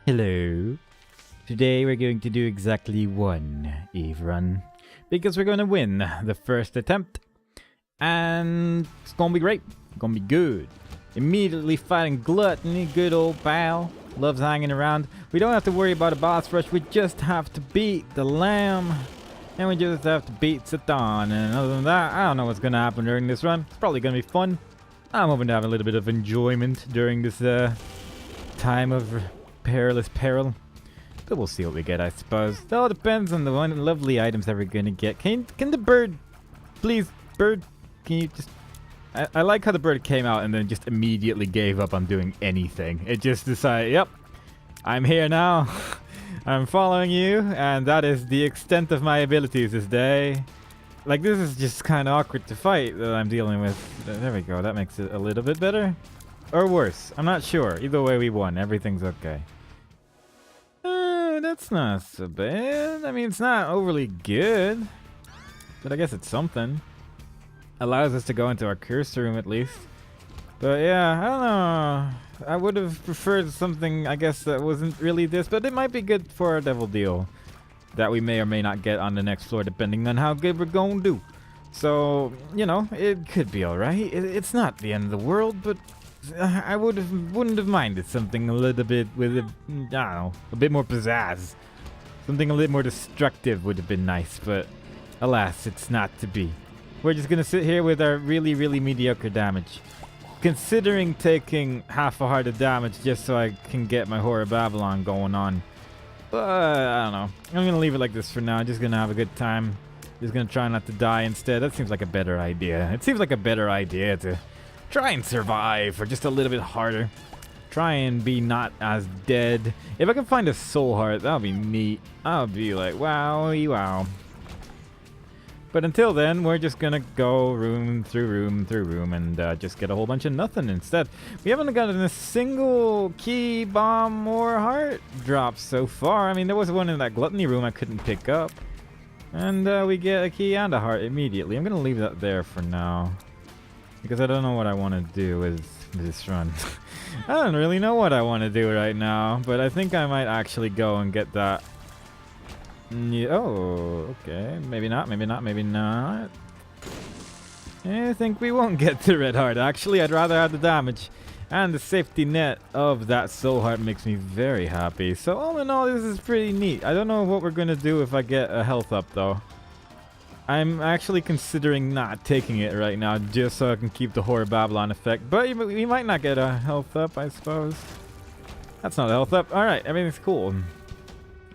Hello. Today we're going to do exactly one Eve run because we're going to win the first attempt and it's going to be great. It's going to be good. Immediately fighting Gluttony, good old pal. Loves hanging around. We don't have to worry about a boss rush. We just have to beat the lamb and we just have to beat Satan. And other than that, I don't know what's going to happen during this run. It's probably going to be fun. I'm hoping to have a little bit of enjoyment during this time of perilous peril. But we'll see what we get, I suppose. It all depends on the one lovely items that we're gonna get. Can the bird, please, bird, can you just... I like how the bird came out and then just immediately gave up on doing anything. It just decided, yep, I'm here now. I'm following you, and that is the extent of my abilities this day. Like, this is just kind of awkward to fight that I'm dealing with. There we go, that makes it a little bit better. Or worse, I'm not sure. Either way, we won. Everything's okay. That's not so bad. I mean, it's not overly good, but I guess it's something. Allows us to go into our cursor room at least. But yeah, I don't know. I would have preferred something, I guess, that wasn't really this, but it might be good for our devil deal that we may or may not get on the next floor depending on how good we're going to do. So, you know, it could be alright. It's not the end of the world, but I wouldn't have minded something a little bit with, I don't know, a bit more pizzazz. Something a little more destructive would have been nice, but alas, it's not to be. We're just gonna sit here with our really, really mediocre damage. Considering taking half a heart of damage just so I can get my Horror Babylon going on. But, I don't know. I'm gonna leave it like this for now. Just gonna have a good time. Just gonna try not to die instead. That seems like a better idea. It seems like a better idea to try and survive for just a little bit harder. Try and be not as dead. If I can find a soul heart, that'll be neat. I'll be like, wowie wow. But until then, we're just gonna go room through room through room and just get a whole bunch of nothing instead. We haven't gotten a single key, bomb, or heart drop so far. I mean, there was one in that gluttony room I couldn't pick up. And we get a key and a heart immediately. I'm gonna leave that there for now, because I don't know what I want to do with this run. I don't really know what I want to do right now, but I think I might actually go and get that. Yeah, oh, okay. Maybe not, maybe not, maybe not. I think we won't get the red heart, actually. I'd rather have the damage. And the safety net of that soul heart makes me very happy. So all in all, this is pretty neat. I don't know what we're going to do if I get a health up, though. I'm actually considering not taking it right now, just so I can keep the Horror Babylon effect. But we might not get a health up, I suppose. That's not a health up. Alright, everything's cool.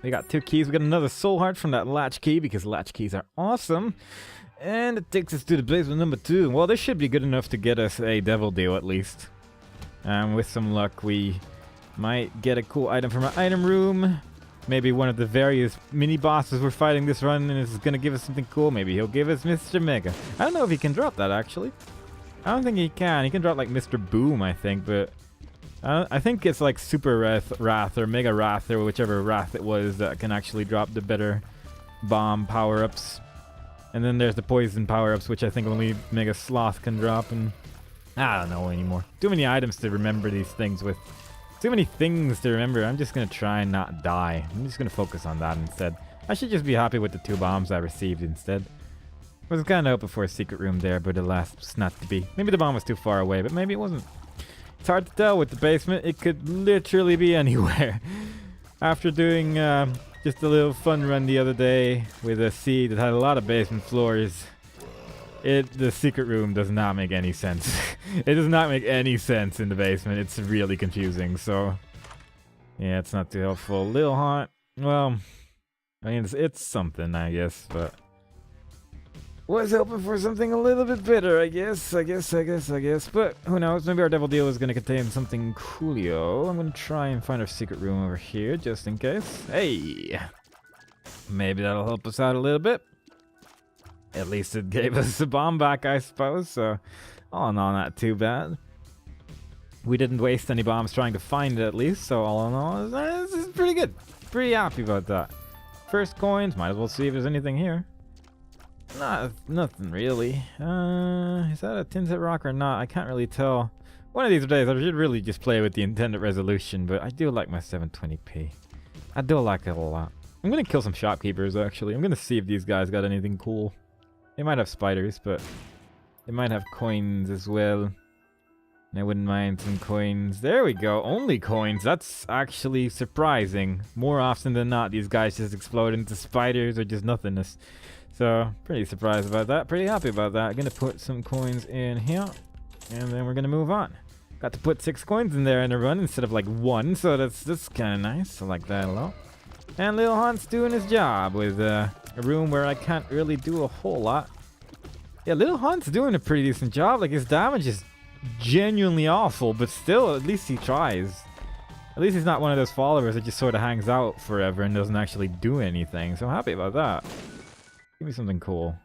We got 2 keys. We got another soul heart from that latch key, because latch keys are awesome. And it takes us to the basement number 2. Well, this should be good enough to get us a devil deal, at least. With some luck, we might get a cool item from our item room. Maybe one of the various mini-bosses we're fighting this run and is going to give us something cool. Maybe he'll give us Mr. Mega. I don't know if he can drop that, actually. I don't think he can. He can drop, like, Mr. Boom, I think, but... I think it's, like, Super Wrath or Mega Wrath or whichever Wrath it was that can actually drop the better bomb power-ups. And then there's the poison power-ups, which I think only Mega Sloth can drop, and... I don't know anymore. Too many items to remember these things with. Too many things to remember. I'm just going to try and not die. I'm just going to focus on that instead. I should just be happy with the 2 bombs I received instead. I was kind of hoping for a secret room there, but alas, it's not to be. Maybe the bomb was too far away, but maybe it wasn't. It's hard to tell with the basement. It could literally be anywhere. After doing just a little fun run the other day with a seed that had a lot of basement floors, the secret room does not make any sense. It does not make any sense in the basement. It's really confusing, so... yeah, it's not too helpful. Little haunt. Well, I mean, it's something, I guess, but... was hoping for something a little bit better, I guess. But, who knows? Maybe our devil deal is going to contain something coolio. I'm going to try and find our secret room over here, just in case. Hey! Maybe that'll help us out a little bit. At least it gave us a bomb back, I suppose, so all in all, not too bad. We didn't waste any bombs trying to find it, at least, so all in all, this is pretty good. Pretty happy about that. First coins, might as well see if there's anything here. Nothing really. Is that a Tinset Rock or not? I can't really tell. One of these days, I should really just play with the intended resolution, but I do like my 720p. I do like it a lot. I'm gonna kill some shopkeepers, actually. I'm gonna see if these guys got anything cool. They might have spiders, but they might have coins as well. And I wouldn't mind some coins. There we go. Only coins. That's actually surprising. More often than not, these guys just explode into spiders or just nothingness. So, pretty surprised about that. Pretty happy about that. I'm gonna put some coins in here. And then we're gonna move on. Got to put 6 coins in there in a run instead of like 1. So that's kind of nice. I like that a lot. And Lil Hunt's doing his job with a room where I can't really do a whole lot. Yeah, Lil Hunt's doing a pretty decent job. Like, his damage is genuinely awful, but still, at least he tries. At least he's not one of those followers that just sort of hangs out forever and doesn't actually do anything. So I'm happy about that. Give me something cool.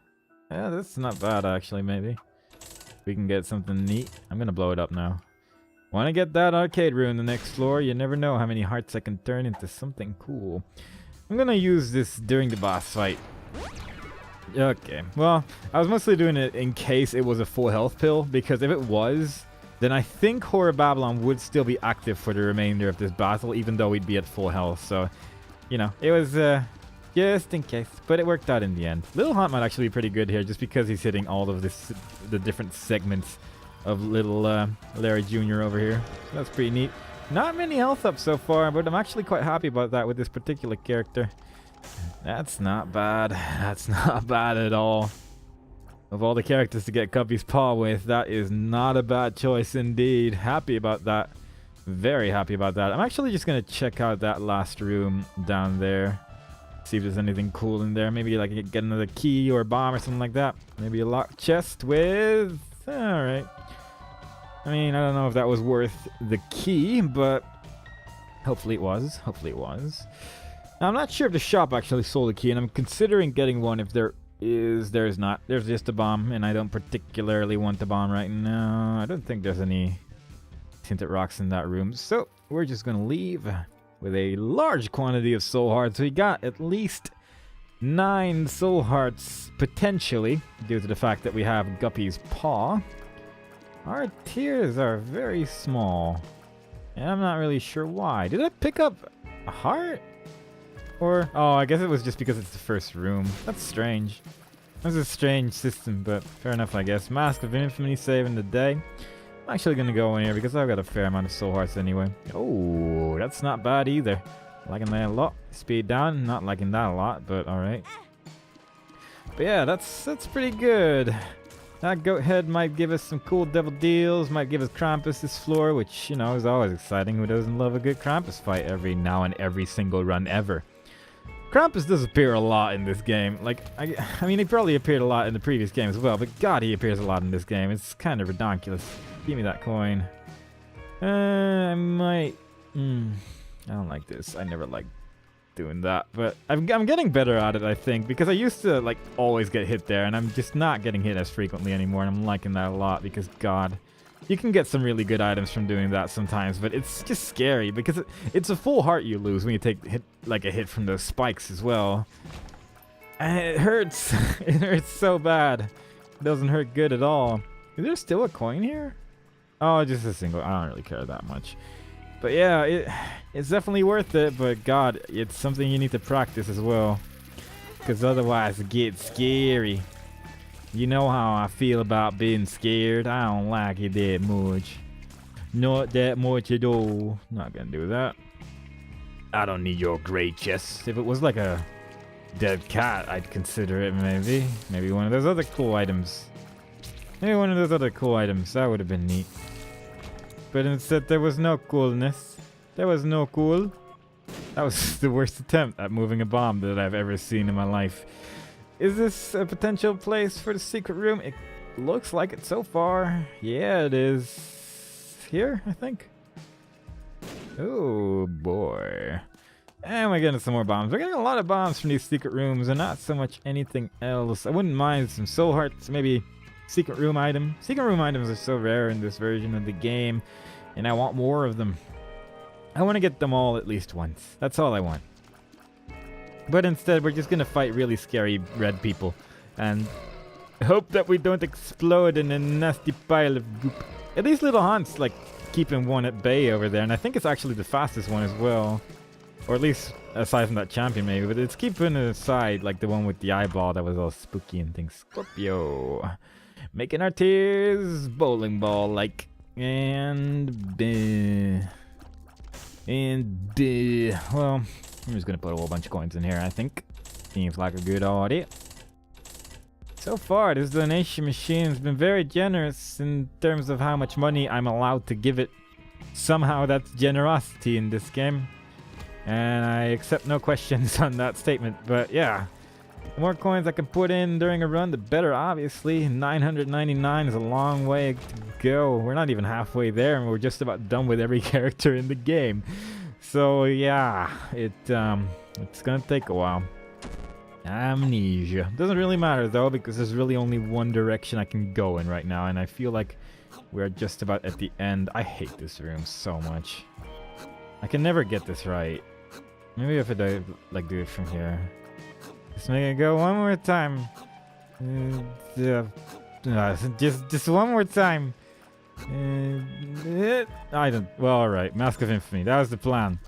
Yeah, that's not bad, actually, maybe. We can get something neat. I'm gonna blow it up now. Want to get that arcade room the next floor? You never know how many hearts I can turn into something cool. I'm gonna use this during the boss fight. Okay, well, I was mostly doing it in case it was a full health pill, because if it was, then I think Horror Babylon would still be active for the remainder of this battle, even though we'd be at full health. So, you know, it was just in case, but it worked out in the end. Lil Hunt might actually be pretty good here, just because he's hitting all of the different segments of little Larry Jr. over here. So that's pretty neat. Not many health up so far, but I'm actually quite happy about that with this particular character. That's not bad. That's not bad at all. Of all the characters to get Guppy's Paw with, that is not a bad choice indeed. Happy about that. Very happy about that. I'm actually just going to check out that last room down there. See if there's anything cool in there. Maybe like get another key or bomb or something like that. Maybe a locked chest with... Alright. I mean, I don't know if that was worth the key, but hopefully it was. Hopefully it was. Now, I'm not sure if the shop actually sold a key, and I'm considering getting one if there is. There's not. There's just a bomb, and I don't particularly want the bomb right now. I don't think there's any tinted rocks in that room, so we're just going to leave with a large quantity of soul hearts. We got at least 9 soul hearts, potentially, due to the fact that we have Guppy's Paw. Our tiers are very small, and I'm not really sure why. Did I pick up a heart? Or, oh, I guess it was just because it's the first room. That's strange. That's a strange system, but fair enough, I guess. Mask of Infamy saving the day. I'm actually going to go in here because I've got a fair amount of soul hearts anyway. Oh, that's not bad either. Liking that a lot. Speed down, not liking that a lot, but alright. But yeah, that's pretty good. That goat head might give us some cool devil deals, might give us Krampus this floor, which, you know, is always exciting. Who doesn't love a good Krampus fight every now and every single run ever? Krampus does appear a lot in this game. Like, I mean, he probably appeared a lot in the previous game as well, but God, he appears a lot in this game. It's kind of ridiculous. Give me that coin. I might... I don't like this. I never liked doing that, but I'm getting better at it, I think, because I used to like always get hit there, and I'm just not getting hit as frequently anymore, and I'm liking that a lot because God, you can get some really good items from doing that sometimes, but it's just scary because it's a full heart you lose when you take a hit from those spikes as well, and it hurts. It hurts so bad. It doesn't hurt good at all. Is there still a coin here? Oh, just a single. I don't really care that much. But yeah, it's definitely worth it, but God, it's something you need to practice as well. Because otherwise it gets scary. You know how I feel about being scared. I don't like it that much. Not that much at all. Not gonna do that. I don't need your great chest. If it was like a dead cat, I'd consider it maybe. Maybe one of those other cool items. Maybe one of those other cool items. That would have been neat. But instead there was no coolness. There was no cool. That was the worst attempt at moving a bomb that I've ever seen in my life. Is this a potential place for the secret room? It looks like it so far. Yeah, it is. Here, I think. Oh boy. And we're getting some more bombs. We're getting a lot of bombs from these secret rooms and not so much anything else. I wouldn't mind some soul hearts, maybe secret room item. Secret room items are so rare in this version of the game, and I want more of them. I want to get them all at least once. That's all I want. But instead, we're just going to fight really scary red people. And Hope that we don't explode in a nasty pile of goop. At least Little Hunt's like keeping one at bay over there, and I think it's actually the fastest one as well. Or at least aside from that champion maybe, but it's keeping it aside like the one with the eyeball that was all spooky and things. Scorpio. Making our tears bowling ball like. And well, I'm just gonna put a whole bunch of coins in here, I think. Seems like a good idea. So far, this donation machine has been very generous in terms of how much money I'm allowed to give it. Somehow that's generosity in this game. And I accept no questions on that statement, but yeah. The more coins I can put in during a run, the better, obviously. 999 is a long way to go. We're not even halfway there, and we're just about done with every character in the game. So yeah, it's gonna take a while. Amnesia. Doesn't really matter though, because there's really only one direction I can go in right now, and I feel like we're just about at the end. I hate this room so much. I can never get this right. Maybe if I do it from here. Just make it go one more time. Just one more time. I don't. Well, all right. Mask of Infamy. That was the plan.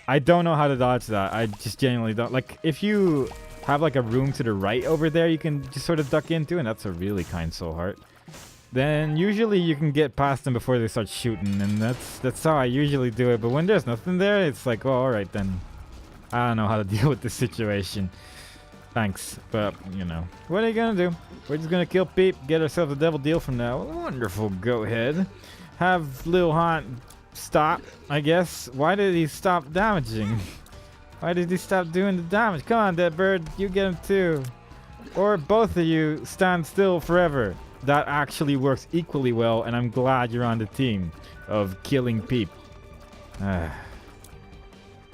I don't know how to dodge that. I just genuinely don't. Like, if you have like a room to the right over there, you can just sort of duck into, and that's a really kind soul heart. Then usually you can get past them before they start shooting, and that's how I usually do it. But when there's nothing there, it's like, well, all right then. I don't know how to deal with this situation. Thanks, but you know, what are you gonna do? We're just gonna kill Peep, get ourselves a devil deal from now. Wonderful, go ahead. Have Lil Haunt stop, I guess. Why did he stop damaging? Why did he stop doing the damage? Come on, Dead Bird, you get him too. Or both of you stand still forever. That actually works equally well, and I'm glad you're on the team of killing Peep.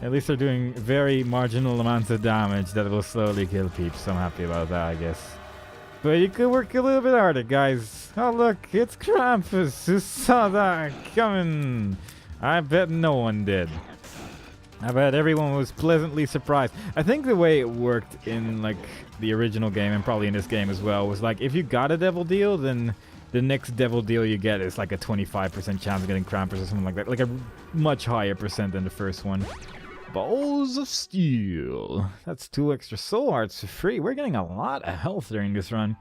At least they're doing very marginal amounts of damage that will slowly kill Peep, so I'm happy about that, I guess. But you could work a little bit harder, guys. Oh look, it's Krampus. Who saw that coming? I bet no one did. I bet everyone was pleasantly surprised. I think the way it worked in like the original game, and probably in this game as well, was like if you got a devil deal, then the next devil deal you get is like a 25% chance of getting Krampus or something like that. Like a much higher percent than the first one. Balls of Steel. That's 2 extra soul hearts for free. We're getting a lot of health during this run.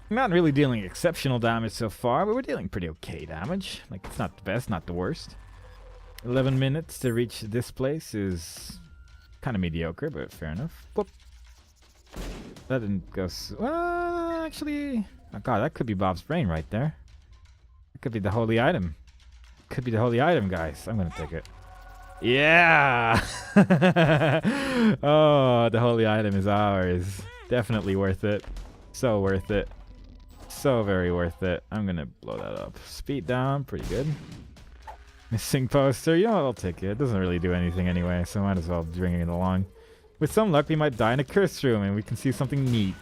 I'm not really dealing exceptional damage so far, but we're dealing pretty okay damage. Like, it's not the best, not the worst. 11 minutes to reach this place is kind of mediocre, but fair enough. Whoop. That didn't go well, actually... Oh god, that could be Bob's brain right there. It could be the holy item. Could be the holy item, guys. I'm gonna take it. Yeah! Oh, the holy item is ours. Definitely worth it. So worth it. So very worth it. I'm gonna blow that up. Speed down, pretty good. Missing poster. You know what, I'll take it. It doesn't really do anything anyway, so might as well bring it along. With some luck, we might die in a cursed room and we can see something neat.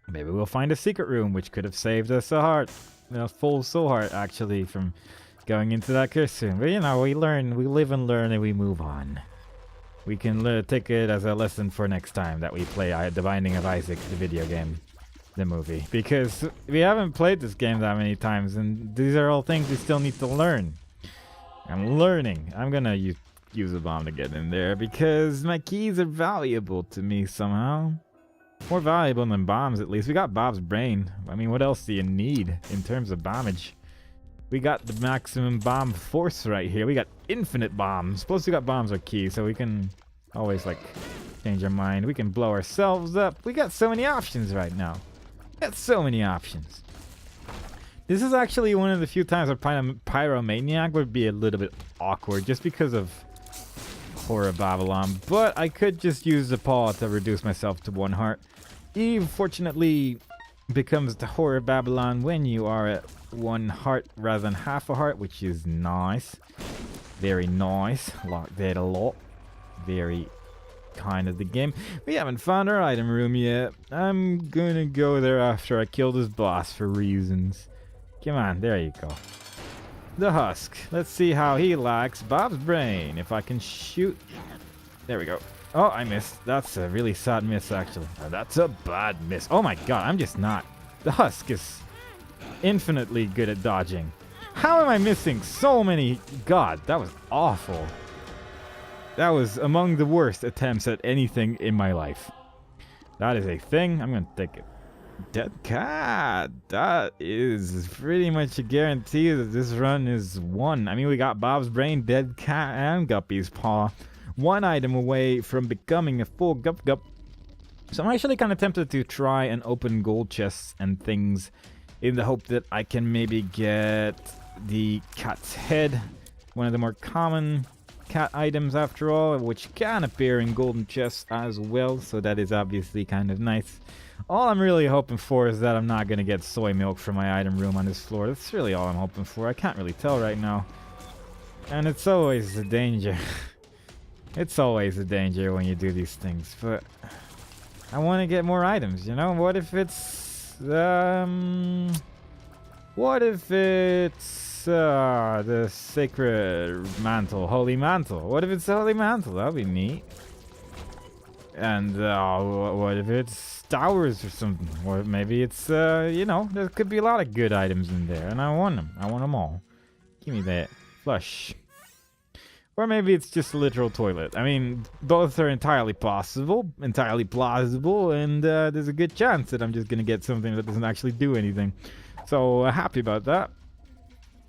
Maybe we'll find a secret room, which could have saved us a heart. A full soul heart, actually, from going into that cursed room. But you know, we learn, we live and learn, and we move on. We can take it as a lesson for next time that we play The Binding of Isaac, the video game, the movie. Because we haven't played this game that many times, and these are all things we still need to learn. I'm learning. I'm gonna use a bomb to get in there, because my keys are valuable to me somehow. More valuable than bombs, at least. We got Bob's brain. I mean, what else do you need in terms of bombage? We got the maximum bomb force right here. We got infinite bombs. Plus, we got bombs are key, so we can always, like, change our mind. We can blow ourselves up. We got so many options right now. We got so many options. This is actually one of the few times where Pyromaniac would be a little bit awkward, just because of Horror Babylon. But I could just use the paw to reduce myself to 1 heart. Eve, fortunately, becomes the Horror Babylon when you are at 1 heart rather than half a heart, which is nice. Very nice. Like that a lot. Very kind of the game. We haven't found our item room yet. I'm gonna go there after I kill this boss for reasons. Come on, there you go. The husk. Let's see how he likes Bob's brain. If I can shoot. There we go. Oh, I missed. That's a really sad miss, actually. That's a bad miss. Oh my god, I'm just not The husk is infinitely good at dodging. How am I missing so many? God, that was awful. That was among the worst attempts at anything in my life. That is a thing. I'm going to take it. Dead cat. That is pretty much a guarantee that this run is won. I mean, we got Bob's Brain, Dead Cat, and Guppy's Paw. One item away from becoming a full Gup Gup. So I'm actually kind of tempted to try and open gold chests and things in the hope that I can maybe get the cat's head, one of the more common cat items after all, which can appear in golden chests as well, so that is obviously kind of nice. All I'm really hoping for is that I'm not going to get soy milk from my item room on this floor. That's really all I'm hoping for. I can't really tell right now. And it's always a danger. It's always a danger when you do these things, but I want to get more items, you know? What if it's the sacred mantle, holy mantle? What if it's the holy mantle? That'd be neat. And what if it's towers or something? Or maybe it's, you know, there could be a lot of good items in there, and I want them. I want them all. Give me that. Flush. Or maybe it's just a literal toilet. I mean, both are entirely possible, entirely plausible, and there's a good chance that I'm just going to get something that doesn't actually do anything. So, happy about that.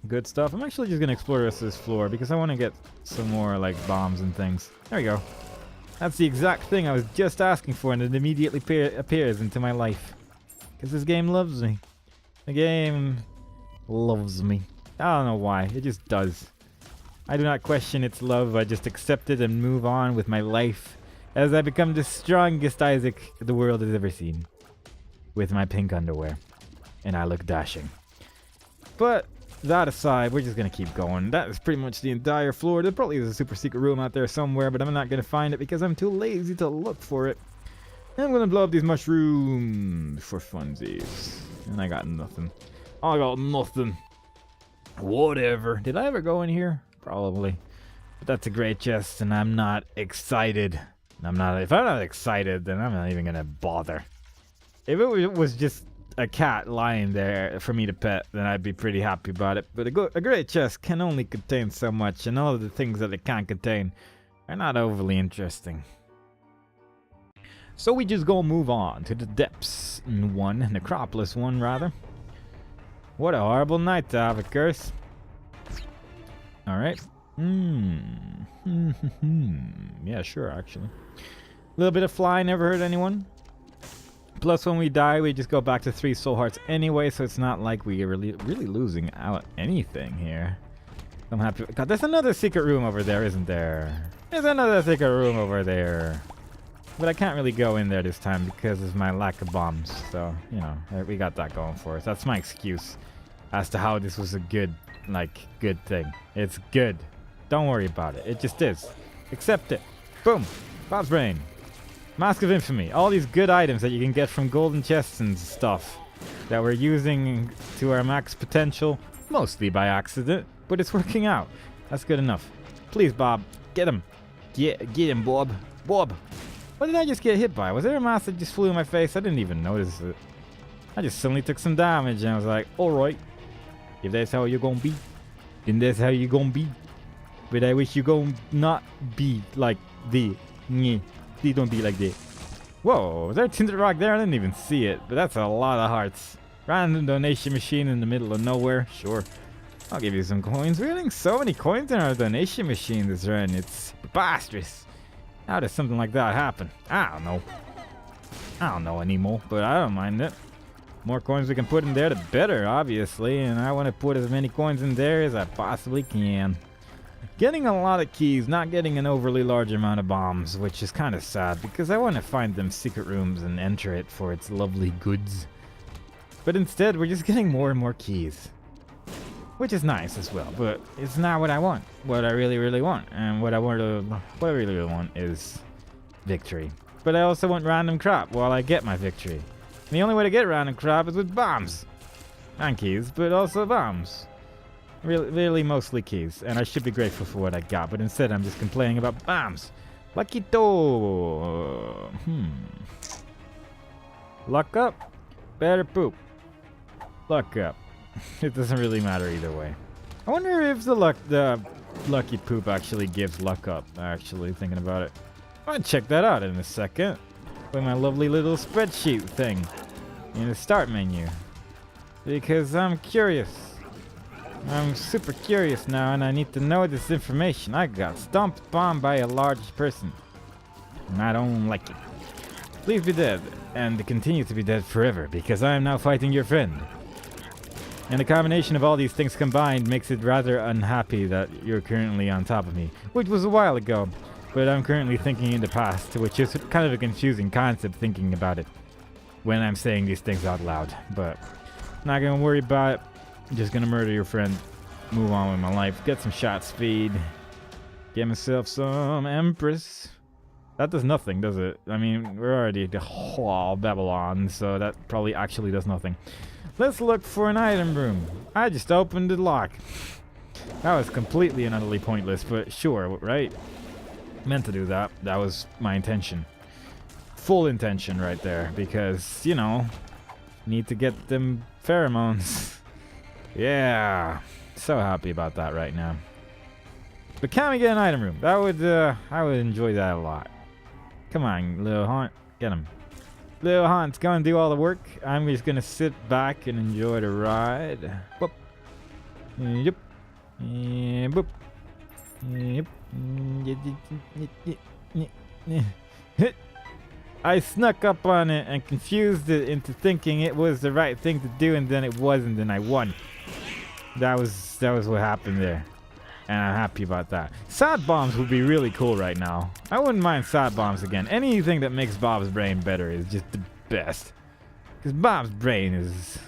Good stuff. I'm actually just going to explore the rest of this floor because I want to get some more, like, bombs and things. There we go. That's the exact thing I was just asking for, and it immediately appears into my life. Because this game loves me. The game loves me. I don't know why. It just does. I do not question its love. I just accept it and move on with my life as I become the strongest Isaac the world has ever seen. With my pink underwear. And I look dashing. But that aside, we're just going to keep going. That is pretty much the entire floor. There probably is a super secret room out there somewhere, but I'm not going to find it because I'm too lazy to look for it. And I'm going to blow up these mushrooms for funsies. And I got nothing. I got nothing. Whatever. Did I ever go in here? Probably. But that's a great chest, and I'm not excited. If I'm not excited, then I'm not even going to bother. If it was just a cat lying there for me to pet, then I'd be pretty happy about it. But a great chest can only contain so much, and all of the things that it can't contain are not overly interesting. So we just gonna move on to the depths one, Necropolis one rather. What a horrible night to have a curse. Alright. Yeah, sure, actually. A little bit of fly, never hurt anyone. Plus, when we die, we just go back to 3 soul hearts anyway, so it's not like we are really losing out anything here. I'm happy. God, there's another secret room over there, isn't there? There's another secret room over there. But I can't really go in there this time because of my lack of bombs. So, you know, we got that going for us. That's my excuse as to how this was a good thing. It's good. Don't worry about it. It just is. Accept it. Boom. Bob's Brain. Mask of Infamy. All these good items that you can get from golden chests and stuff that we're using to our max potential, mostly by accident, but it's working out. That's good enough. Please, Bob, get him. Get him, Bob. Bob. What did I just get hit by? Was there a mask that just flew in my face? I didn't even notice it. I just suddenly took some damage and I was like, alright. If that's how you're gonna be, then that's how you're gonna be. But I wish you gonna not be like the. Please don't be like that. Whoa, was there a Tinder Rock there? I didn't even see it, but that's a lot of hearts. Random donation machine in the middle of nowhere. Sure. I'll give you some coins. We're getting so many coins in our donation machine this run. It's preposterous. How does something like that happen? I don't know. I don't know anymore, but I don't mind it. More coins we can put in there, the better, obviously. And I want to put as many coins in there as I possibly can. Getting a lot of keys, not getting an overly large amount of bombs, which is kind of sad because I want to find them secret rooms and enter it for its lovely goods. But instead, we're just getting more and more keys. Which is nice as well, but it's not what I want. What I really want. And what I really want is victory. But I also want random crap while I get my victory. And the only way to get random crap is with bombs. And keys, but also bombs. Really mostly keys, and I should be grateful for what I got, but instead I'm just complaining about bombs. Luckito! Luck up, better poop. Luck up. It doesn't really matter either way. I wonder if the lucky poop actually gives luck up, actually, thinking about it. I'll check that out in a second. With my lovely little spreadsheet thing in the start menu. Because I'm curious. I'm super curious now, and I need to know this information. I got stomped bomb by a large person. And I don't like it. Please be dead, and continue to be dead forever, because I am now fighting your friend. And the combination of all these things combined makes it rather unhappy that you're currently on top of me, which was a while ago, but I'm currently thinking in the past, which is kind of a confusing concept thinking about it when I'm saying these things out loud, but not gonna worry about it. I'm just gonna murder your friend, move on with my life, get some shot speed, get myself some Empress. That does nothing, does it? I mean, we're already at Babylon, so that probably actually does nothing. Let's look for an item room. I just opened the lock. That was completely and utterly pointless, but sure, right? Meant to do that. That was my intention. Full intention right there, because, you know, need to get them pheromones. Yeah. So happy about that right now. But can we get an item room? That would, I would enjoy that a lot. Come on, little haunt. Get him. Little haunt's gonna do all the work. I'm just gonna sit back and enjoy the ride. Boop. Yep. Boop. Yep. I snuck up on it and confused it into thinking it was the right thing to do, and then it wasn't, and I won. That was what happened there. And I'm happy about that. Sad bombs would be really cool right now. I wouldn't mind sad bombs again. Anything that makes Bob's brain better is just the best. Because Bob's brain is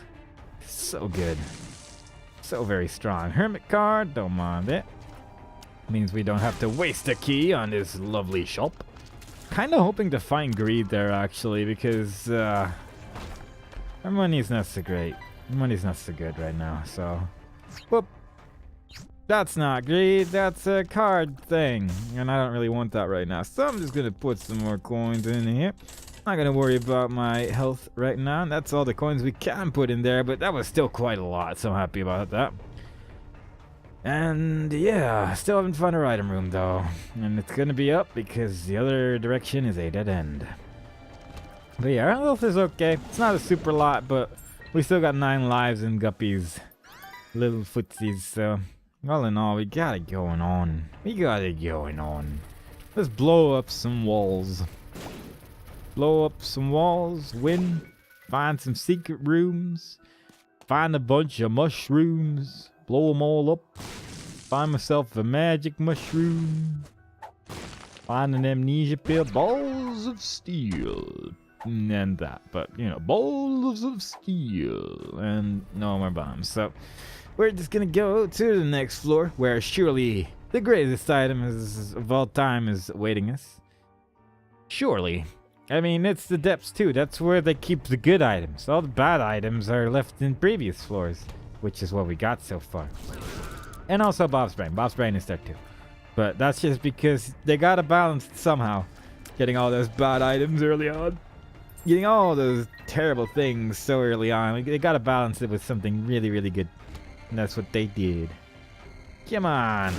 so good. So very strong. Hermit card, don't mind it. Means we don't have to waste a key on this lovely shop. Kinda hoping to find greed there actually, because our money's not so great. Money's not so good right now, so whoop. That's not greed, that's a card thing. And I don't really want that right now. So I'm just gonna put some more coins in here. Not gonna worry about my health right now. That's all the coins we can put in there, but that was still quite a lot, so I'm happy about that. And yeah, still haven't found our item room though. And it's gonna be up because the other direction is a dead end. But yeah, our health is okay. It's not a super lot, but we still got 9 lives and guppies. Little footsies, so all in all, we got it going on. Let's blow up some walls. Blow up some walls, win, find some secret rooms, find a bunch of mushrooms, blow them all up, find myself a magic mushroom, find an amnesia pill, balls of steel, and that, but you know, balls of steel, and no more bombs. So we're just gonna go to the next floor, where surely the greatest item of all time is awaiting us. Surely. I mean, it's the depths too. That's where they keep the good items. All the bad items are left in previous floors, which is what we got so far. And also Bob's Brain. Bob's Brain is there too. But that's just because they gotta balance it somehow. Getting all those bad items early on. Getting all those terrible things so early on. They gotta balance it with something really, really good. And that's what they did. Come on.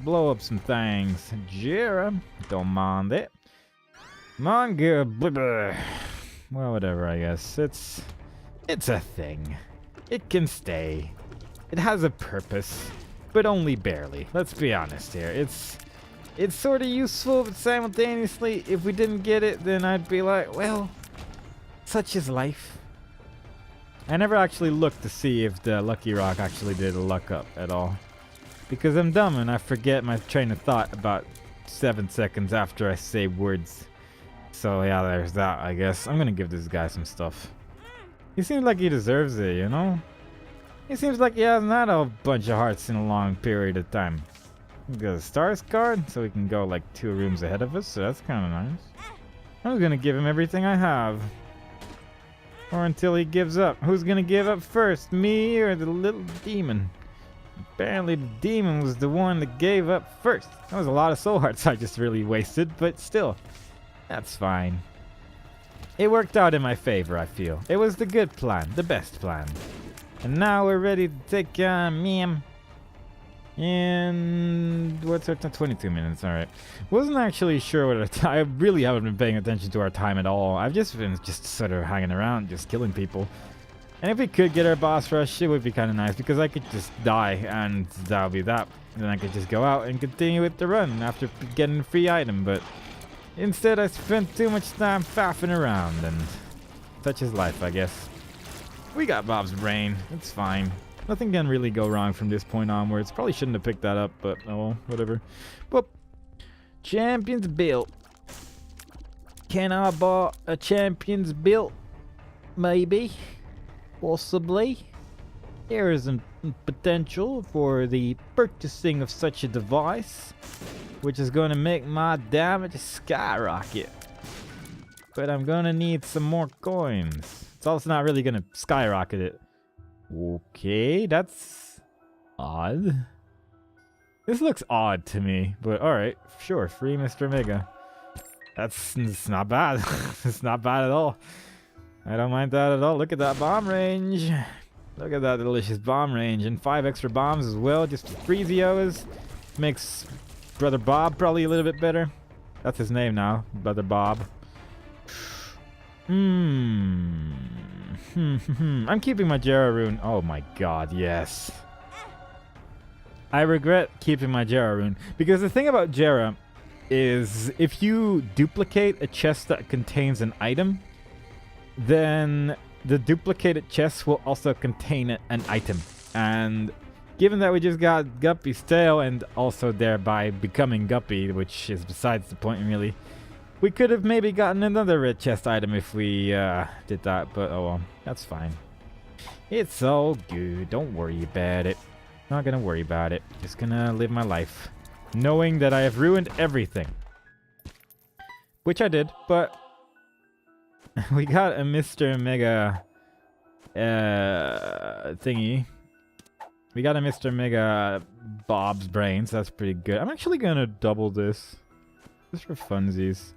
Blow up some things. Jera. Don't mind it. Manga. Well, whatever, I guess. It's a thing. It can stay. It has a purpose, but only barely. Let's be honest here. It's sort of useful, but simultaneously, if we didn't get it, then I'd be like, well, such is life. I never actually looked to see if the Lucky Rock actually did a luck up at all. Because I'm dumb and I forget my train of thought about 7 seconds after I say words. So yeah, there's that, I guess. I'm gonna give this guy some stuff. He seems like he deserves it, you know? He seems like he hasn't had a bunch of hearts in a long period of time. We got a stars card, so we can go like 2 rooms ahead of us, so that's kind of nice. I'm gonna give him everything I have. Or until he gives up. Who's gonna give up first, me or the little demon? Apparently the demon was the one that gave up first. That was a lot of soul hearts I just really wasted, but still. That's fine. It worked out in my favor, I feel. It was the good plan, the best plan. And now we're ready to take on Mim. And what's our time? 22 minutes, alright. Wasn't actually sure what our time. I really haven't been paying attention to our time at all. I've just been sort of hanging around, just killing people. And if we could get our boss rush, it would be kind of nice because I could just die and that would be that. And then I could just go out and continue with the run after getting a free item. But instead, I spent too much time faffing around, and such is life, I guess. We got Bob's brain. It's fine. Nothing can really go wrong from this point onwards. Probably shouldn't have picked that up, but oh well, whatever. But champions built. Can I buy a champions built? Maybe. Possibly. There is a potential for the purchasing of such a device, which is going to make my damage skyrocket. But I'm going to need some more coins. It's also not really going to skyrocket it. Okay, that's odd. This looks odd to me, but alright, sure, free Mr. Mega. It's not bad. It's not bad at all. I don't mind that at all. Look at that bomb range. Look at that delicious bomb range. And 5 extra bombs as well, just to freeze Yoas. Makes Brother Bob probably a little bit better. That's his name now, Brother Bob. I'm keeping my Jera rune. Oh my god, yes. I regret keeping my Jera rune. Because the thing about Jera is if you duplicate a chest that contains an item, then the duplicated chest will also contain an item. And given that we just got Guppy's tail and also thereby becoming Guppy, which is besides the point really, we could have maybe gotten another red chest item if we did that, but oh well, that's fine. It's all good, don't worry about it. Not gonna worry about it, just gonna live my life, knowing that I have ruined everything. Which I did, but we got a Mr. Mega thingy. We got a Mr. Mega Bob's brains, that's pretty good. I'm actually gonna double this. Just for funsies.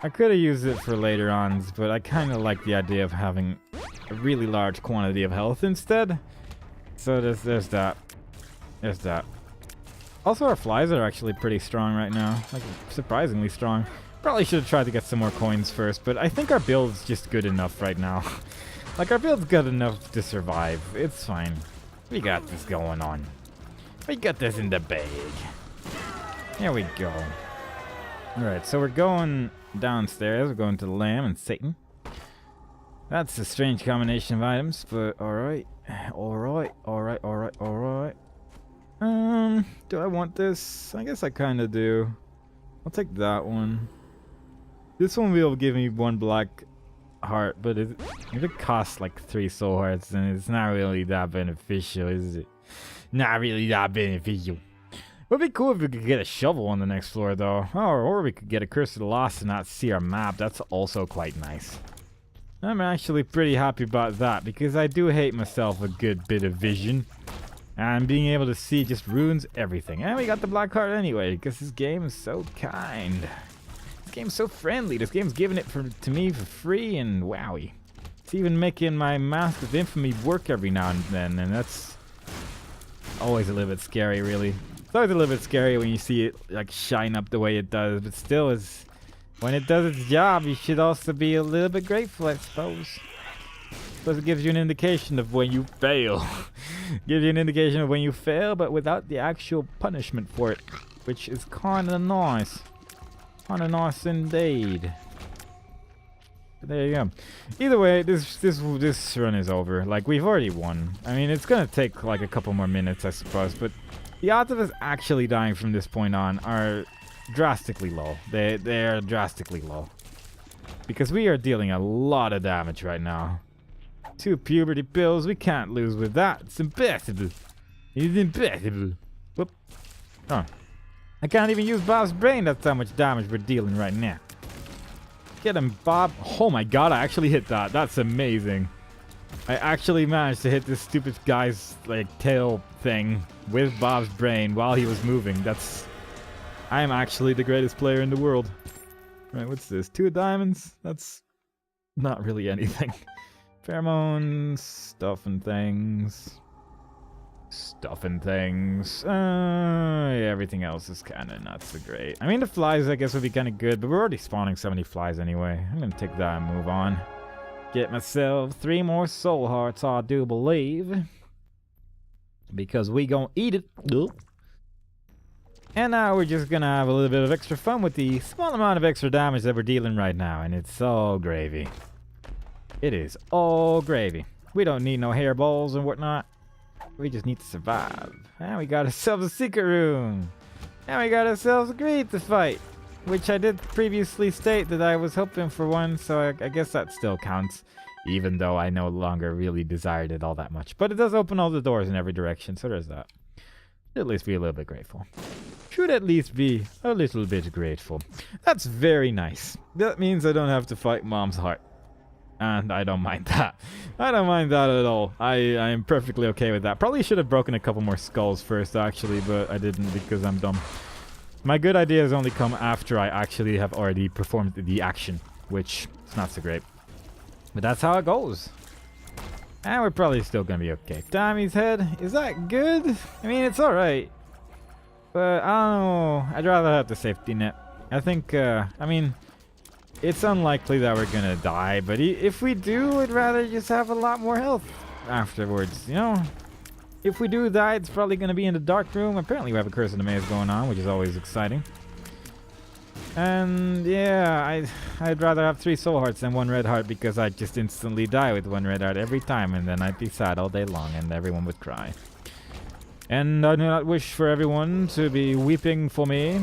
I could have used it for later on, but I kind of like the idea of having a really large quantity of health instead. So there's that. There's that. Also, our flies are actually pretty strong right now. Like, surprisingly strong. Probably should have tried to get some more coins first, but I think our build's just good enough right now. Like, our build's good enough to survive. It's fine. We got this going on. We got this in the bag. There we go. Alright, so we're going downstairs. We're going to the Lamb and Satan. That's a strange combination of items, but alright. Alright. Do I want this? I guess I kind of do. I'll take that one. This one will give me 1 black heart, but if it costs like 3 soul hearts, then it's not really that beneficial, is it? Not really that beneficial. It would be cool if we could get a shovel on the next floor, though. Or we could get a Curse of the Lost and not see our map. That's also quite nice. I'm actually pretty happy about that, because I do hate myself a good bit of vision. And being able to see just ruins everything. And we got the black heart anyway, because this game is so kind. This game's so friendly. This game's giving it to me for free, and wowie. It's even making my Mask of Infamy work every now and then, and that's always a little bit scary, really. It's always a little bit scary when you see it like shine up the way it does, but still, when it does its job, you should also be a little bit grateful, I suppose. Plus it gives you an indication of when you fail. Gives you an indication of when you fail, but without the actual punishment for it, which is kinda nice. Kinda nice indeed. But there you go. Either way, this run is over. Like, we've already won. I mean, it's gonna take like a couple more minutes, I suppose, but the odds of us actually dying from this point on are drastically low. They are drastically low. Because we are dealing a lot of damage right now. 2 puberty pills, we can't lose with that. It's impossible. It's impossible. Whoop. Oh. I can't even use Bob's brain, that's how much damage we're dealing right now. Get him, Bob. Oh my god, I actually hit that. That's amazing. I actually managed to hit this stupid guy's like tail thing with Bob's brain while he was moving. I am actually the greatest player in the world. Right, what's this? 2 diamonds? That's Not really anything. Pheromones, stuff and things. Stuff and things. Yeah, everything else is kind of not so great. I mean, the flies, I guess, would be kind of good, but we're already spawning so many flies anyway. I'm going to take that and move on. Get myself 3 more soul hearts, I do believe. Because we gonna eat it. And now we're just gonna have a little bit of extra fun with the small amount of extra damage that we're dealing right now. And it's all gravy. It is all gravy. We don't need no hairballs and whatnot. We just need to survive. And we got ourselves a secret room. And we got ourselves a great to fight. Which I did previously state that I was hoping for one, so I guess that still counts. Even though I no longer really desired it all that much. But it does open all the doors in every direction, so there's that. Should at least be a little bit grateful. Should at least be a little bit grateful. That's very nice. That means I don't have to fight Mom's heart. And I don't mind that. I don't mind that at all. I am perfectly okay with that. Probably should have broken a couple more skulls first, actually, but I didn't because I'm dumb. My good ideas only come after I actually have already performed the action, which is not so great. But that's how it goes. And we're probably still gonna be okay. Tommy's head, is that good? I mean, it's alright. But I don't know. I'd rather have the safety net. I think, I mean, it's unlikely that we're gonna die. But if we do, I'd rather just have a lot more health afterwards, you know? If we do die, it's probably gonna be in the dark room. Apparently we have a Curse of the Maze going on, which is always exciting. And yeah, I'd rather have 3 soul hearts than 1 red heart because I'd just instantly die with 1 red heart every time and then I'd be sad all day long and everyone would cry. And I do not wish for everyone to be weeping for me.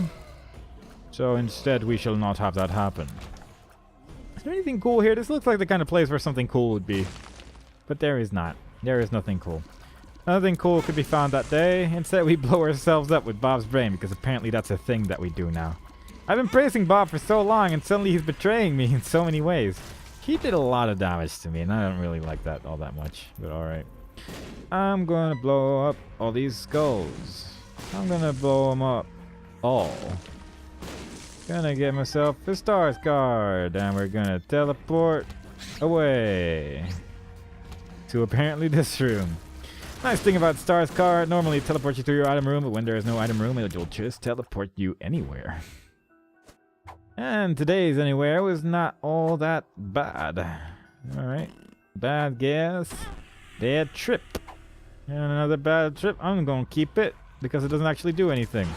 So instead we shall not have that happen. Is there anything cool here? This looks like the kind of place where something cool would be. But there is not. There is nothing cool. Nothing cool could be found that day. Instead we blow ourselves up with Bob's brain because apparently that's a thing that we do now. I've been praising Bob for so long, and suddenly he's betraying me in so many ways. He did a lot of damage to me, and I don't really like that all that much, but alright. I'm gonna blow up all these skulls. I'm gonna blow them up all. Gonna get myself a stars card, and we're gonna teleport away to apparently this room. Nice thing about stars card, normally it teleports you to your item room, but when there is no item room, it'll just teleport you anywhere. And today's anywhere was not all that bad. Alright. Bad guess. Bad trip. And another bad trip. I'm gonna keep it because it doesn't actually do anything.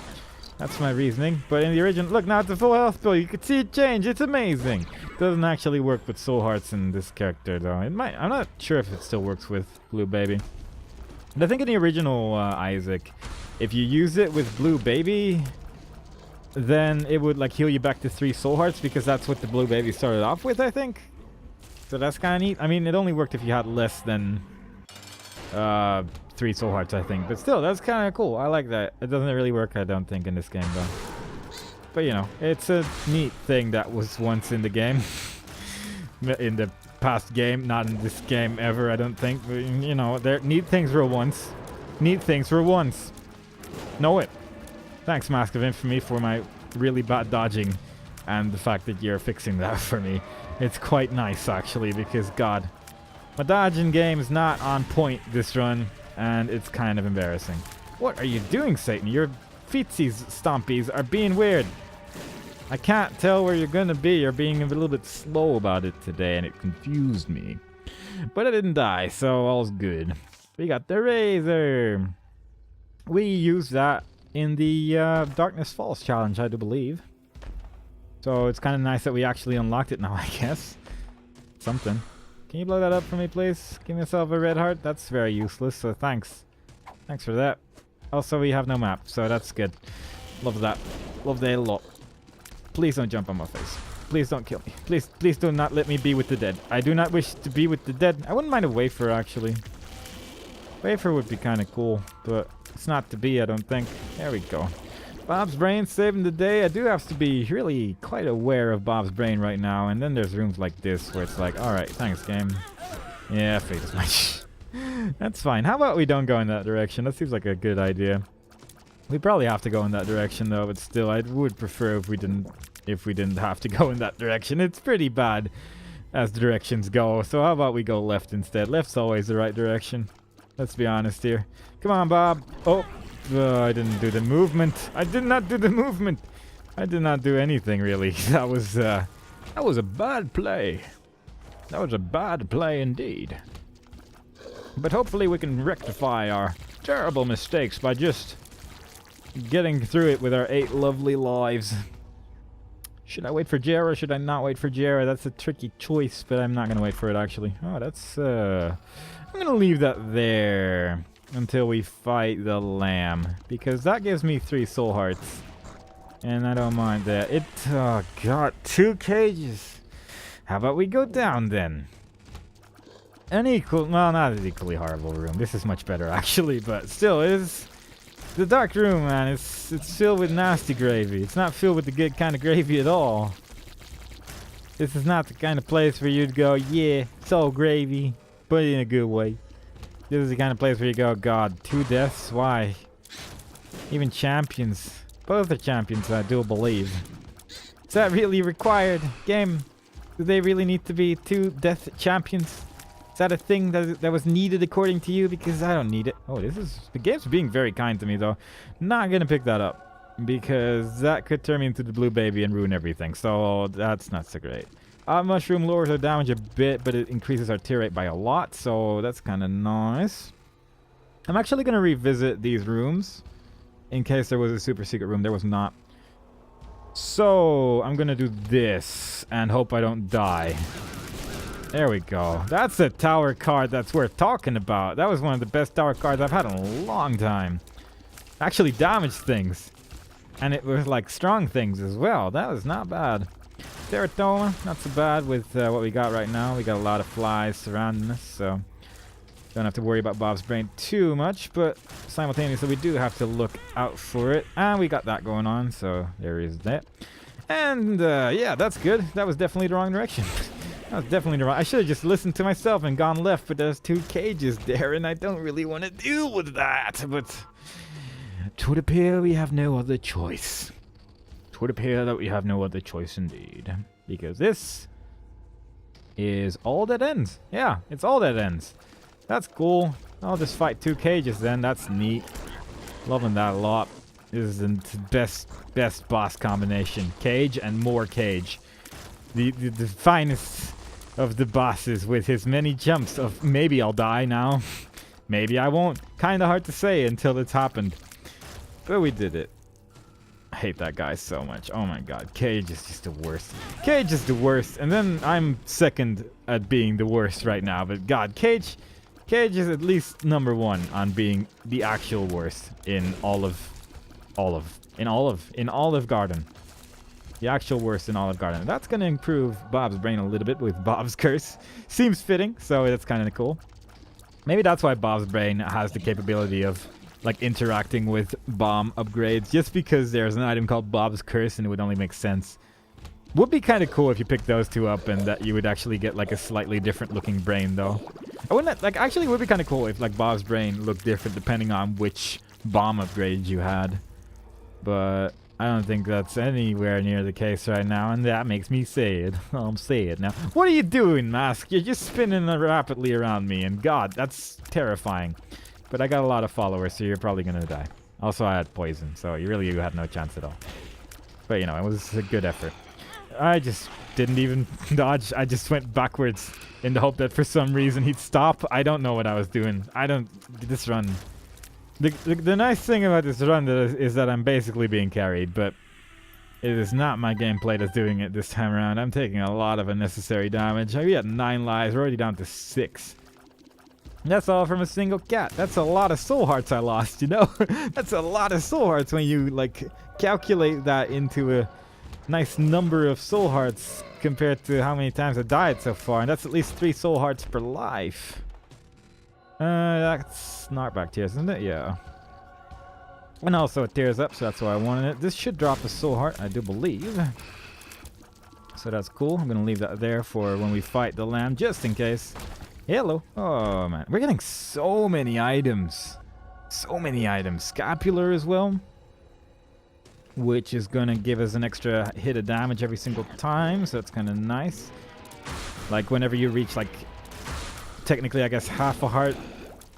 That's my reasoning. But in the original, look, now it's a full health bill. You can see it change. It's amazing. Doesn't actually work with soul hearts in this character though. It might. I'm not sure if it still works with Blue Baby. But I think in the original Isaac, if you use it with Blue Baby, then it would like heal you back to 3 soul hearts because that's what the Blue Baby started off with, I think. So that's kind of neat. I mean, it only worked if you had less than 3 soul hearts, I think. But still, that's kind of cool. I like that. It doesn't really work, I don't think, in this game, though. But, you know, it's a neat thing that was once in the game. In the past game, not in this game ever, I don't think. But, you know, neat things were once. Neat things were once. Know it. Thanks, Mask of Infamy, for my really bad dodging and the fact that you're fixing that for me. It's quite nice, actually, because, God, my dodging game is not on point this run, and it's kind of embarrassing. What are you doing, Satan? Your feetsies stompies are being weird. I can't tell where you're gonna be. You're being a little bit slow about it today, and it confused me. But I didn't die, so all's good. We got the razor. We used that in the Darkness Falls challenge, I do believe. So it's kind of nice that we actually unlocked it now, I guess. Something. Can you blow that up for me, please? Give myself a red heart. That's very useless, so thanks. Thanks for that. Also, we have no map, so that's good. Love that. Love that a lot. Please don't jump on my face. Please don't kill me. Please do not let me be with the dead. I do not wish to be with the dead. I wouldn't mind a wafer, actually. Wafer would be kind of cool, but it's not to be, I don't think. There we go. Bob's brain saving the day. I do have to be really quite aware of Bob's brain right now. And then there's rooms like this where it's like, alright, thanks, game. Yeah, I figured as much. That's fine. How about we don't go in that direction? That seems like a good idea. We probably have to go in that direction though, but still, I would prefer if we didn't have to go in that direction. It's pretty bad. as directions go. So how about we go left instead? Left's always the right direction. Let's be honest here. Come on, Bob. Oh, I didn't do the movement. I did not do the movement. I did not do anything really. That was a bad play. That was a bad play indeed. But hopefully we can rectify our terrible mistakes by just getting through it with our 8 lovely lives. Should I wait for Jera or should I not wait for Jera? That's a tricky choice, but I'm not going to wait for it actually. Oh, that's... I'm going to leave that there until we fight the lamb. Because that gives me 3 soul hearts. And I don't mind that. Oh god, 2 cages. How about we go down then? Well, not an equally horrible room. This is much better actually, but still, it is the dark room, man. It's filled with nasty gravy. It's not filled with the good kind of gravy at all. This is not the kind of place where you'd go, yeah, it's all gravy, but in a good way. This is the kind of place where you go, god, 2 deaths? Why? Even champions. Both are champions, I do believe. Is that really required? Game, do they really need to be 2 death champions? Is that a thing that was needed according to you? Because I don't need it. Oh, the game's being very kind to me though. Not gonna pick that up because that could turn me into the blue baby and ruin everything. So that's not so great. Mushroom lowers our damage a bit, but it increases our tear rate by a lot. So that's kind of nice. I'm actually gonna revisit these rooms in case there was a super secret room. There was not. So I'm gonna do this and hope I don't die. There we go. That's a tower card that's worth talking about. That was one of the best tower cards I've had in a long time. Actually damaged things. And it was like strong things as well. That was not bad. Teratoma, not so bad with what we got right now. We got a lot of flies surrounding us, so don't have to worry about Bob's brain too much, but simultaneously we do have to look out for it. And we got that going on, so there is that. And yeah, that's good. That was definitely the wrong direction. That was definitely the wrong... I should have just listened to myself and gone left, but there's 2 cages there, and I don't really want to deal with that. But it would appear we have no other choice. It would appear that we have no other choice indeed. Because this is all dead ends. Yeah, it's all dead ends. That's cool. I'll just fight 2 cages then. That's neat. Loving that a lot. This is the best boss combination. Cage and more cage. The finest of the bosses with his many jumps of maybe I'll die now. Maybe I won't. Kinda hard to say until it's happened. But we did it. I hate that guy so much. Oh my god. Cage is just the worst. Cage is the worst. And then I'm second at being the worst right now. But god, Cage is at least number 1 on being the actual worst in Olive Garden. The actual worst in Olive Garden. That's going to improve Bob's brain a little bit with Bob's curse. Seems fitting, so that's kind of cool. Maybe that's why Bob's brain has the capability of like interacting with bomb upgrades, just because there's an item called Bob's curse and it would only make sense. Would be kind of cool if you picked those 2 up and that you would actually get like a slightly different looking brain though. I wouldn't like actually it would be kind of cool if like Bob's brain looked different depending on which bomb upgrade you had. But I don't think that's anywhere near the case right now, and that makes me sad. I'm sad now. What are you doing, Mask? You're just spinning rapidly around me, and god, that's terrifying. But I got a lot of followers, so you're probably gonna die. Also, I had poison, so you had no chance at all. But you know, it was a good effort. I just didn't even dodge. I just went backwards in the hope that for some reason he'd stop. I don't know what I was doing. This run... The nice thing about this run is that I'm basically being carried, but it is not my gameplay that's doing it this time around. I'm taking a lot of unnecessary damage. We had 9 lives. We're already down to 6. That's all from a single cat. That's a lot of soul hearts I lost, you know? That's a lot of soul hearts when you, like, calculate that into a nice number of soul hearts compared to how many times I died so far. And that's at least 3 soul hearts per life. That's knockback tears, isn't it? Yeah. And also it tears up, so that's why I wanted it. This should drop a soul heart, I do believe. So that's cool. I'm gonna leave that there for when we fight the lamb, just in case. Hello. Oh man, we're getting so many items. So many items. Scapular as well, which is gonna give us an extra hit of damage every single time, so that's kind of nice. Like whenever you reach like technically I guess half a heart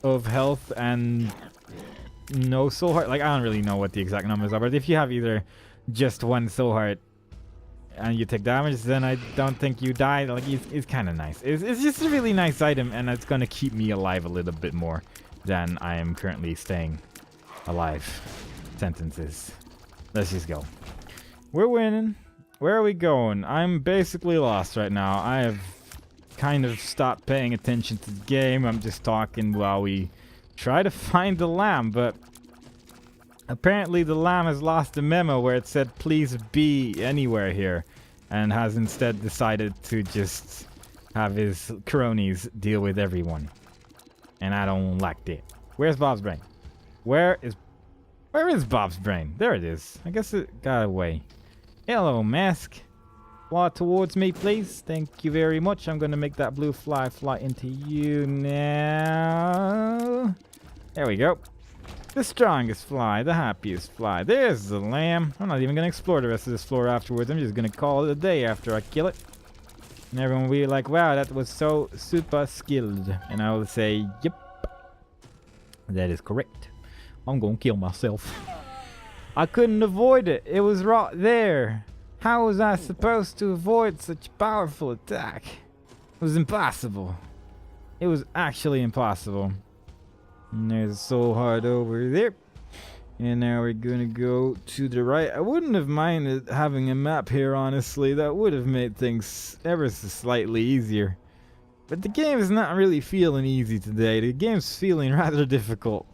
of health and no soul heart. Like I don't really know what the exact numbers are, but if you have either just one soul heart and you take damage, then I don't think you die. Like it's kind of nice. It's just a really nice item, and it's gonna keep me alive a little bit more than I am currently staying alive. Sentences. Let's just go. We're winning. Where are we going? I'm basically lost right now. I have kind of stopped paying attention to the game. I'm just talking while we try to find the lamb, but apparently the lamb has lost a memo where it said please be anywhere here, and has instead decided to just have his cronies deal with everyone. And I don't like that. Where's Bob's brain? Where is Bob's brain? There it is. I guess it got away. Hello, mask. Fly towards me, please. Thank you very much. I'm gonna make that blue fly into you now. There we go. The strongest fly, the happiest fly. There's the lamb. I'm not even gonna explore the rest of this floor afterwards. I'm just gonna call it a day after I kill it. And everyone will be like, wow, that was so super skilled. And I will say, yep. That is correct. I'm gonna kill myself. I couldn't avoid it. It was right there. How was I supposed to avoid such a powerful attack? It was impossible. It was actually impossible. And there's a soul heart over there. And now we're gonna go to the right. I wouldn't have minded having a map here, honestly. That would have made things ever so slightly easier. But the game is not really feeling easy today. The game's feeling rather difficult.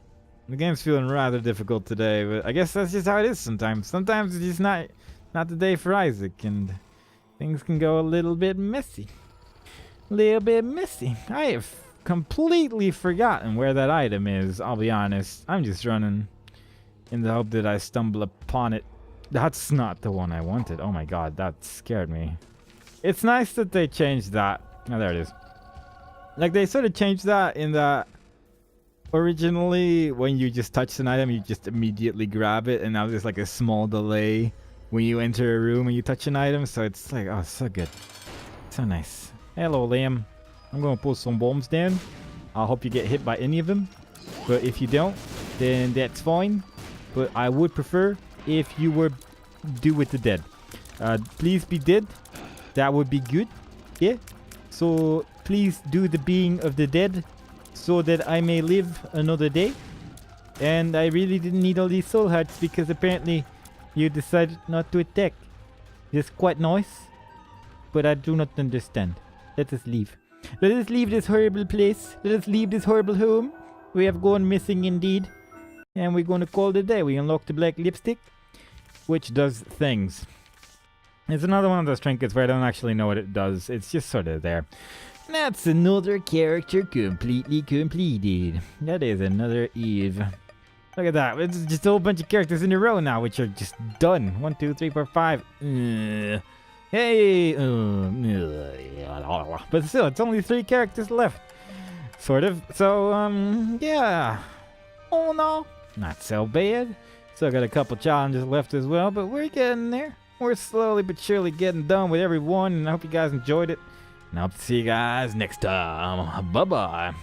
The game's feeling rather difficult today, but I guess that's just how it is sometimes. Sometimes it's just not the day for Isaac, and things can go a little bit messy. I have completely forgotten where that item is, I'll be honest. I'm just running in the hope that I stumble upon it. That's not the one I wanted. Oh my god, that scared me. It's nice that they changed that. Oh, there it is. Like, they sort of changed that in that originally when you just touch an item, you just immediately grab it, and now there's like a small delay when you enter a room and you touch an item, so it's like, oh, so good. So nice. Hello, Liam. I'm gonna put some bombs down. I hope you get hit by any of them, but if you don't, then that's fine. But I would prefer if you were do with the dead. Please be dead. That would be good. Yeah. So please do the being of the dead so that I may live another day. And I really didn't need all these soul hearts because apparently you decided not to attack. It's quite nice, but I do not understand. Let us leave. Let us leave this horrible place. Let us leave this horrible home. We have gone missing indeed. And we're going to call it a day. We unlock the black lipstick, which does things. It's another one of those trinkets where I don't actually know what it does. It's just sort of there. That's another character completely completed. That is another Eve. Look at that. It's just a whole bunch of characters in a row now, which are just done. 1, 2, 3, 4, 5. Hey. But still, it's only 3 characters left. Sort of. So, yeah. Oh, no. Not so bad. Still got a couple challenges left as well, but we're getting there. We're slowly but surely getting done with everyone, and I hope you guys enjoyed it. And I hope to see you guys next time. Bye-bye.